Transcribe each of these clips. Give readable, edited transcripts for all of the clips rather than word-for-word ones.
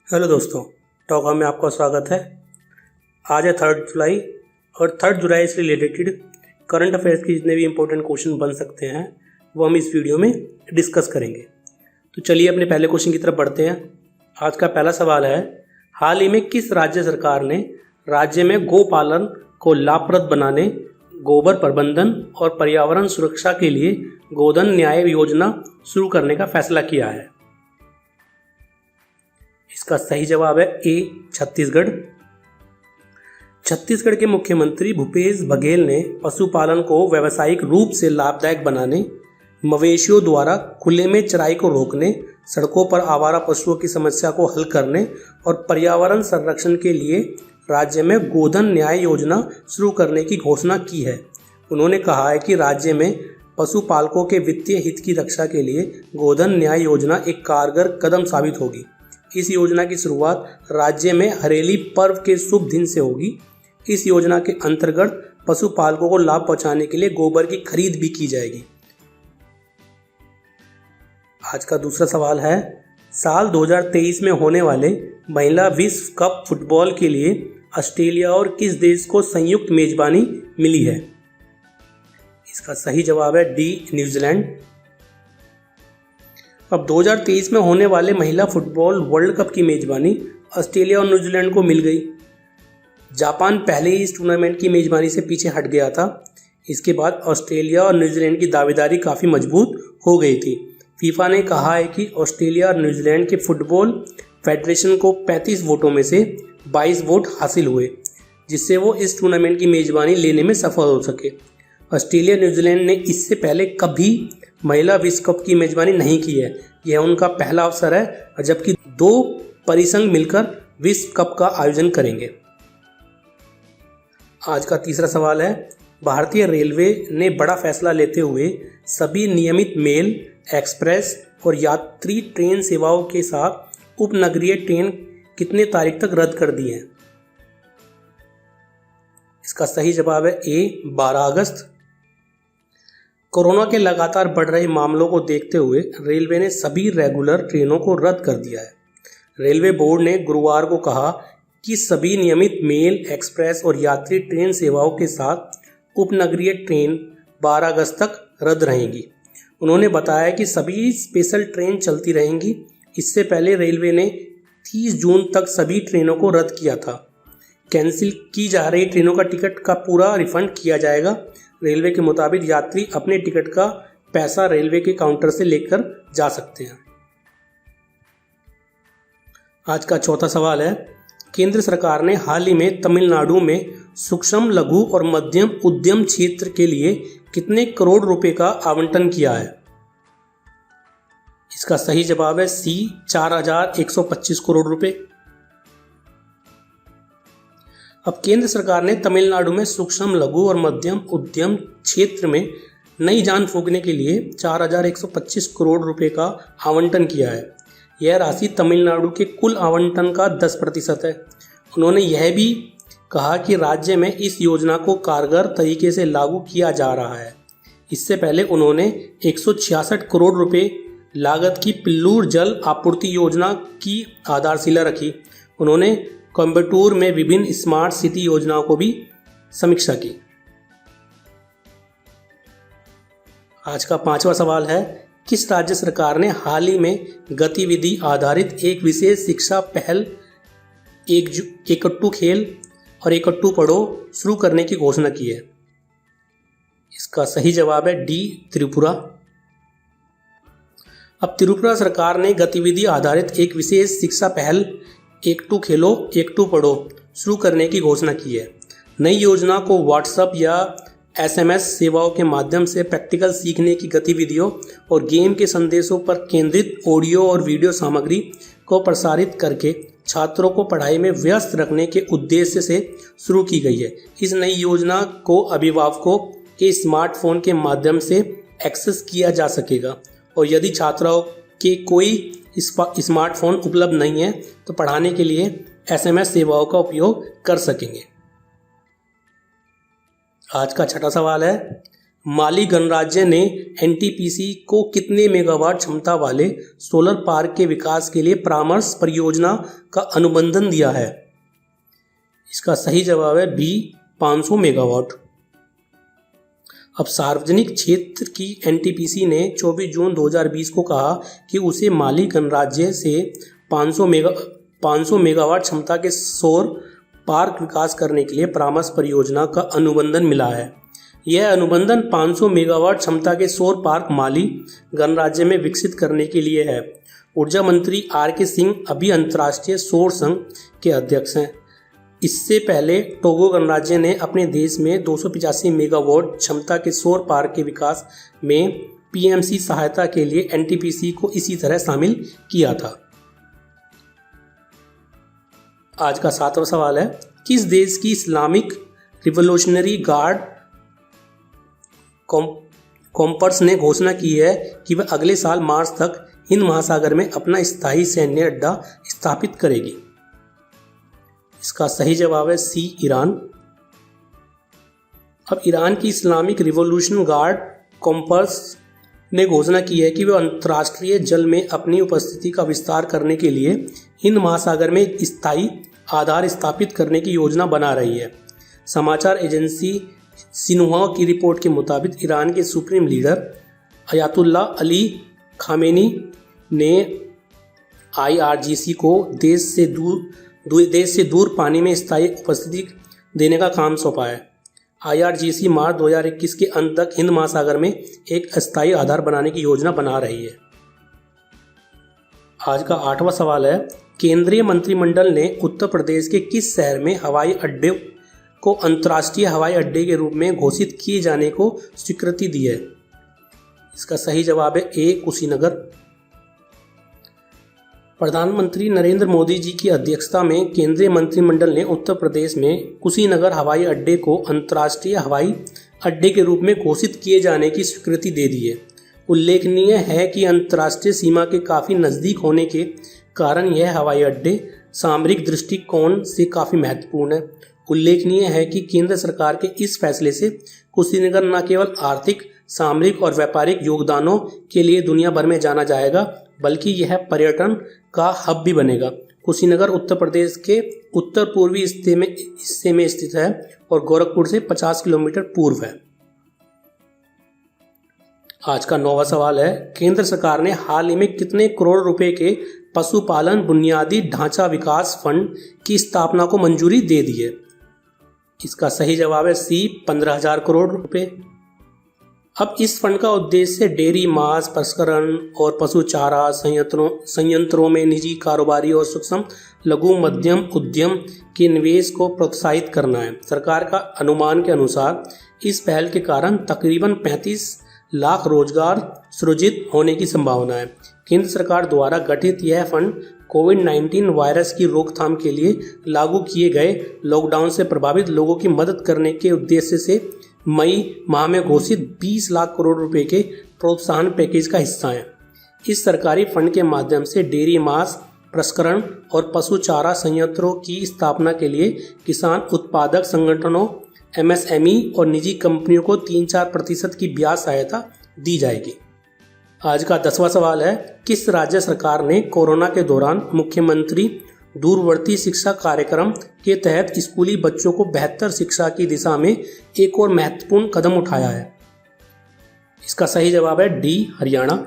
Hello दोस्तों, talk में आपका स्वागत है। आज है 3 जुलाई और 3 जुलाई से रिलेटेड करंट अफेयर्स के जितने भी इम्पोर्टेंट क्वेश्चन बन सकते हैं वो हम इस वीडियो में डिस्कस करेंगे। तो चलिए अपने पहले क्वेश्चन की तरफ बढ़ते हैं। आज का पहला सवाल है, हाल ही में किस राज्य सरकार ने राज्य में गोपालन को लाभप्रद बनाने, गोबर प्रबंधन और पर्यावरण सुरक्षा के लिए गोधन न्याय योजना शुरू करने का फैसला किया है? इसका सही जवाब है ए, छत्तीसगढ़। छत्तीसगढ़ के मुख्यमंत्री भूपेश बघेल ने पशुपालन को व्यावसायिक रूप से लाभदायक बनाने, मवेशियों द्वारा खुले में चराई को रोकने, सड़कों पर आवारा पशुओं की समस्या को हल करने और पर्यावरण संरक्षण के लिए राज्य में गोधन न्याय योजना शुरू करने की घोषणा की है। उन्होंने कहा है कि राज्य में पशुपालकों के वित्तीय हित की रक्षा के लिए गोधन न्याय योजना एक कारगर कदम साबित होगी। इस योजना की शुरुआत राज्य में हरेली पर्व के शुभ दिन से होगी। इस योजना के अंतर्गत पशुपालकों को लाभ पहुंचाने के लिए गोबर की खरीद भी की जाएगी। आज का दूसरा सवाल है, साल 2023 में होने वाले महिला विश्व कप फुटबॉल के लिए ऑस्ट्रेलिया और किस देश को संयुक्त मेजबानी मिली है? इसका सही जवाब है डी, न्यूजीलैंड। अब 2023 में होने वाले महिला फुटबॉल वर्ल्ड कप की मेजबानी ऑस्ट्रेलिया और न्यूजीलैंड को मिल गई। जापान पहले ही इस टूर्नामेंट की मेजबानी से पीछे हट गया था। इसके बाद ऑस्ट्रेलिया और न्यूजीलैंड की दावेदारी काफ़ी मजबूत हो गई थी। फीफा ने कहा है कि ऑस्ट्रेलिया और न्यूजीलैंड के फुटबॉल फेडरेशन को 35 वोटों में से 22 वोट हासिल हुए, जिससे वो इस टूर्नामेंट की मेजबानी लेने में सफल हो सके। ऑस्ट्रेलिया न्यूजीलैंड ने इससे पहले कभी महिला विश्व कप की मेजबानी नहीं की है। यह उनका पहला अवसर है, जबकि 2 परिसंघ मिलकर विश्व कप का आयोजन करेंगे। आज का तीसरा सवाल है, भारतीय रेलवे ने बड़ा फैसला लेते हुए सभी नियमित मेल, एक्सप्रेस और यात्री ट्रेन सेवाओं के साथ उपनगरीय ट्रेन कितने तारीख तक रद्द कर दी हैं? इसका सही जवाब है ए, 12 अगस्त। कोरोना के लगातार बढ़ रहे मामलों को देखते हुए रेलवे ने सभी रेगुलर ट्रेनों को रद्द कर दिया है। रेलवे बोर्ड ने गुरुवार को कहा कि सभी नियमित मेल, एक्सप्रेस और यात्री ट्रेन सेवाओं के साथ उपनगरीय ट्रेन 12 अगस्त तक रद्द रहेंगी। उन्होंने बताया कि सभी स्पेशल ट्रेन चलती रहेंगी। इससे पहले रेलवे ने 30 जून तक सभी ट्रेनों को रद्द किया था। कैंसिल की जा रही ट्रेनों का टिकट का पूरा रिफंड किया जाएगा। रेलवे के मुताबिक यात्री अपने टिकट का पैसा रेलवे के काउंटर से लेकर जा सकते हैं। आज का चौथा सवाल है, केंद्र सरकार ने हाल ही में तमिलनाडु में सूक्ष्म, लघु और मध्यम उद्यम क्षेत्र के लिए कितने करोड़ रुपए का आवंटन किया है? इसका सही जवाब है सी, 4125 करोड़ रुपए। अब केंद्र सरकार ने तमिलनाडु में सूक्ष्म, लघु और मध्यम उद्यम क्षेत्र में नई जान फूंकने के लिए 4125 करोड़ रुपए का आवंटन किया है। यह राशि तमिलनाडु के कुल आवंटन का 10% है। उन्होंने यह भी कहा कि राज्य में इस योजना को कारगर तरीके से लागू किया जा रहा है। इससे पहले उन्होंने 166 करोड़ रुपए लागत की पिल्लूर जल आपूर्ति योजना की आधारशिला रखी। उन्होंने कोयम्बटूर में विभिन्न स्मार्ट सिटी योजनाओं को भी समीक्षा की। आज का 5वां सवाल है, किस राज्य सरकार ने हाल ही में गतिविधि आधारित एक विशेष शिक्षा पहल एकट्टू खेल और एकट्टू पढ़ो शुरू करने की घोषणा की है? इसका सही जवाब है डी, त्रिपुरा। अब त्रिपुरा सरकार ने गतिविधि आधारित एक विशेष शिक्षा पहल एकट्टू खेलो एकट्टू पढ़ो शुरू करने की घोषणा की है। नई योजना को व्हाट्सएप या SMS सेवाओं के माध्यम से प्रैक्टिकल सीखने की गतिविधियों और गेम के संदेशों पर केंद्रित ऑडियो और वीडियो सामग्री को प्रसारित करके छात्रों को पढ़ाई में व्यस्त रखने के उद्देश्य से शुरू की गई है। इस नई योजना को अभिभावकों के स्मार्टफोन के माध्यम से एक्सेस किया जा सकेगा और यदि छात्राओं के कोई स्मार्टफोन उपलब्ध नहीं है तो पढ़ाने के लिए SMS सेवाओं का उपयोग कर सकेंगे। आज का छठा सवाल है, माली गणराज्य ने एनटीपीसी को कितने मेगावाट क्षमता वाले सोलर पार्क के विकास के लिए परामर्श परियोजना का अनुबंधन दिया है? इसका सही जवाब है बी 500 मेगावाट। अब सार्वजनिक क्षेत्र की एनटीपीसी ने 24 जून 2020 को कहा कि उसे माली गणराज्य से 500 मेगावाट क्षमता के सौर पार्क विकास करने के लिए परामर्श परियोजना का अनुबंधन मिला है। यह अनुबंधन 500 मेगावाट क्षमता के सौर पार्क माली गणराज्य में विकसित करने के लिए है। ऊर्जा मंत्री आर.के. सिंह अभी अंतर्राष्ट्रीय सौर संघ के अध्यक्ष हैं। इससे पहले टोगो गणराज्य ने अपने देश में 285 मेगावाट क्षमता के सौर पार्क के विकास में पीएमसी सहायता के लिए एनटीपीसी को इसी तरह शामिल किया था। आज का 7वां सवाल है, किस देश की इस्लामिक रिवोल्यूशनरी गार्ड कॉर्प्स ने घोषणा की है कि वह अगले साल मार्च तक हिंद महासागर में अपना स्थायी सैन्य अड्डा स्थापित करेगी? इसका सही जवाब है सी ईरान। अब ईरान की इस्लामिक रिवॉल्यूशन गार्ड कॉर्प्स ने घोषणा की है कि वह अंतर्राष्ट्रीय जल में अपनी उपस्थिति का विस्तार करने के लिए हिंद महासागर में एक स्थायी आधार स्थापित करने की योजना बना रही है। समाचार एजेंसी सिन्हुआ की रिपोर्ट के मुताबिक ईरान के supreme leader Ayatollah Ali Khamenei ने आईआरजीसी को देश से दूर पानी में स्थायी उपस्थिति देने का काम सौंपा है। आईआरजीसी मार्च 2021 के अंत तक हिंद महासागर में एक अस्थायी आधार बनाने की योजना बना रही है। आज का 8वां सवाल है, केंद्रीय मंत्रिमंडल ने उत्तर प्रदेश के किस शहर में हवाई अड्डे को अंतर्राष्ट्रीय हवाई अड्डे के रूप में घोषित किए जाने को स्वीकृति दी है? इसका सही जवाब है ए कुशीनगर। प्रधानमंत्री नरेंद्र मोदी जी की अध्यक्षता में केंद्रीय मंत्रिमंडल ने उत्तर प्रदेश में कुशीनगर हवाई अड्डे को अंतर्राष्ट्रीय हवाई अड्डे के रूप में घोषित किए जाने की स्वीकृति दे दी है। उल्लेखनीय है कि अंतर्राष्ट्रीय सीमा के काफ़ी नज़दीक होने के कारण यह हवाई अड्डे सामरिक दृष्टिकोण से काफ़ी महत्वपूर्ण है। उल्लेखनीय है कि केंद्र सरकार के इस फैसले से कुशीनगर न केवल आर्थिक, सामरिक और व्यापारिक योगदानों के लिए दुनिया भर में जाना जाएगा, बल्कि यह पर्यटन का हब भी बनेगा। कुशीनगर उत्तर प्रदेश के उत्तर पूर्वी हिस्से में स्थित है और गोरखपुर से 50 किलोमीटर पूर्व है। आज का 9वां सवाल है, केंद्र सरकार ने हाल ही में कितने करोड़ रुपए के पशुपालन बुनियादी ढांचा विकास फंड की स्थापना को मंजूरी दे दी है? इसका सही जवाब है सी 15,000 करोड़ रुपए। अब इस फंड का उद्देश्य डेयरी मांस प्रसंस्करण और पशु चारा संयंत्रों में निजी कारोबारी और सूक्ष्म लघु मध्यम उद्यम के निवेश को प्रोत्साहित करना है। सरकार का अनुमान के अनुसार इस पहल के कारण तकरीबन 35 लाख रोजगार सृजित होने की संभावना है। केंद्र सरकार द्वारा गठित यह फंड कोविड-19 वायरस की रोकथाम के लिए लागू किए गए लॉकडाउन से प्रभावित लोगों की मदद करने के उद्देश्य से मई माह में घोषित 20 लाख करोड़ रुपए के प्रोत्साहन पैकेज का हिस्सा है। इस सरकारी फंड के माध्यम से डेयरी मांस प्रसंस्करण और पशु चारा संयंत्रों की स्थापना के लिए किसान उत्पादक संगठनों, एमएसएमई और निजी कंपनियों को 3-4% की ब्याज सहायता दी जाएगी। आज का 10वां सवाल है, किस राज्य सरकार ने कोरोना के दौरान मुख्यमंत्री दूरवर्ती शिक्षा कार्यक्रम के तहत स्कूली बच्चों को बेहतर शिक्षा की दिशा में एक और महत्वपूर्ण कदम उठाया है? इसका सही जवाब है डी हरियाणा।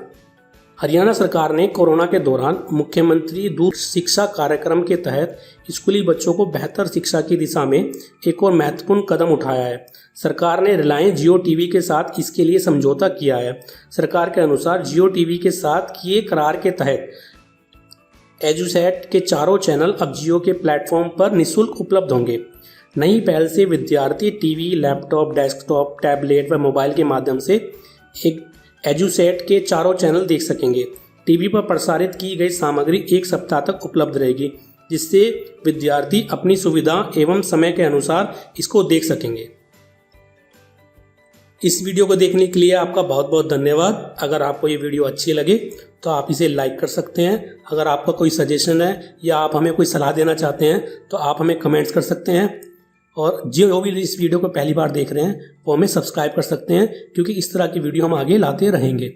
हरियाणा सरकार ने कोरोना के दौरान मुख्यमंत्री दूर शिक्षा कार्यक्रम के तहत स्कूली बच्चों को बेहतर शिक्षा की दिशा में एक और महत्वपूर्ण कदम उठाया है। सरकार ने रिलायंस जियो टीवी के साथ इसके लिए समझौता किया है। सरकार के अनुसार जियो टीवी के साथ किए करार के तहत एजुसेट के चारों चैनल अब जियो के प्लेटफॉर्म पर निःशुल्क उपलब्ध होंगे। नई पहल से विद्यार्थी टीवी, लैपटॉप, डेस्कटॉप, टैबलेट व मोबाइल के माध्यम से एक एजुसेट के चारों चैनल देख सकेंगे। टीवी पर प्रसारित की गई सामग्री 1 सप्ताह तक उपलब्ध रहेगी, जिससे विद्यार्थी अपनी सुविधा एवं समय के अनुसार इसको देख सकेंगे। इस वीडियो को देखने के लिए आपका बहुत बहुत धन्यवाद। अगर आपको ये वीडियो अच्छी लगे तो आप इसे लाइक कर सकते हैं। अगर आपका कोई सजेशन है या आप हमें कोई सलाह देना चाहते हैं तो आप हमें कमेंट्स कर सकते हैं। और जो भी इस वीडियो को पहली बार देख रहे हैं वो हमें सब्सक्राइब कर सकते हैं, क्योंकि इस तरह की वीडियो हम आगे लाते रहेंगे।